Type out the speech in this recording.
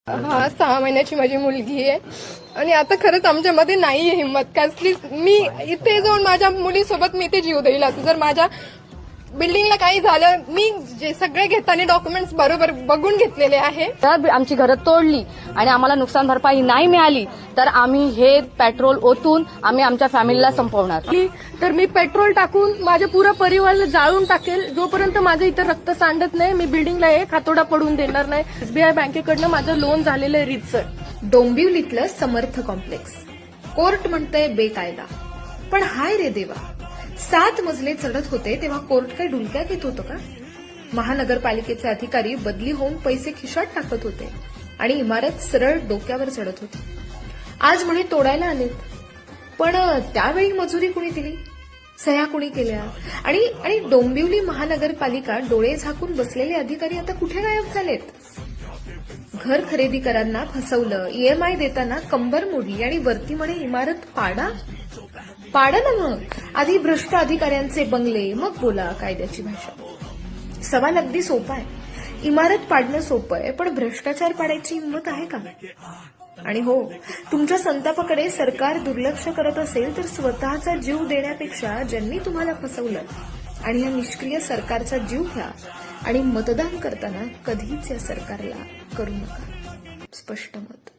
हा 6 महिन्याची माझी मुलगी आहे आणि आता खरंच आमच्यामध्ये नाहीये हिंमत कसलीच. मी इथे जाऊन माझ्या मुलीसोबत मी ते जीव देईल. आता जर माझ्या बिल्डिंगला काही झालं, मी जे सगळे घेताना डॉक्युमेंट्स बरोबर बघून घेतलेले आहे. तर आमची घरं तोडली आणि आम्हाला नुकसान भरपाई नाही मिळाली तर आम्ही हे पेट्रोल ओतून आम्ही आमच्या फॅमिलीला संपवणार. तर मी पेट्रोल टाकून माझ्या पुरा परिवाराला जाळून टाकेल. जोपर्यंत माझं इथं रक्त सांडत नाही, मी बिल्डिंगला एक हातोडा पडून देणार नाही. SBI बँकेकडनं माझं लोन झालेलं आहे रीतसर. डोंबिवलीतलं समर्थ कॉम्प्लेक्स. कोर्ट म्हणतंय बेकायदा, पण हाय रे देवा, 7 मजले चढत होते तेव्हा कोर्ट काय डुलक्या घेत होतं का? महानगरपालिकेचे अधिकारी बदली होऊन पैसे खिशात टाकत होते आणि इमारत सरळ डोक्यावर चढत होती. आज म्हणे तोडायला आलेत, पण त्यावेळी मजुरी कुणी दिली, सह्या कुणी केल्या? आणि डोंबिवली महानगरपालिका डोळे झाकून बसलेले अधिकारी आता कुठे गायब झालेत? घर खरेदीकरांना फसवलं, EMI देताना कंबर मोडली आणि वरती म्हणे इमारत पाडा ना मग. आधी भ्रष्ट अधिकाऱ्यांचे बंगले, मग बोला कायद्याची भाषा. सवाल अगदी सोपा आहे. इमारत पाडणं सोपं आहे, पण भ्रष्टाचार पाडायची हिंमत आहे का? आणि हो, तुमच्या संतापाकडे सरकार दुर्लक्ष करत असेल तर स्वतःचा जीव देण्यापेक्षा ज्यांनी तुम्हाला फसवलं आणि या निष्क्रिय सरकारचा जीव घ्या आणि मतदान करताना कधीच या सरकारला करू नका. स्पष्ट मत.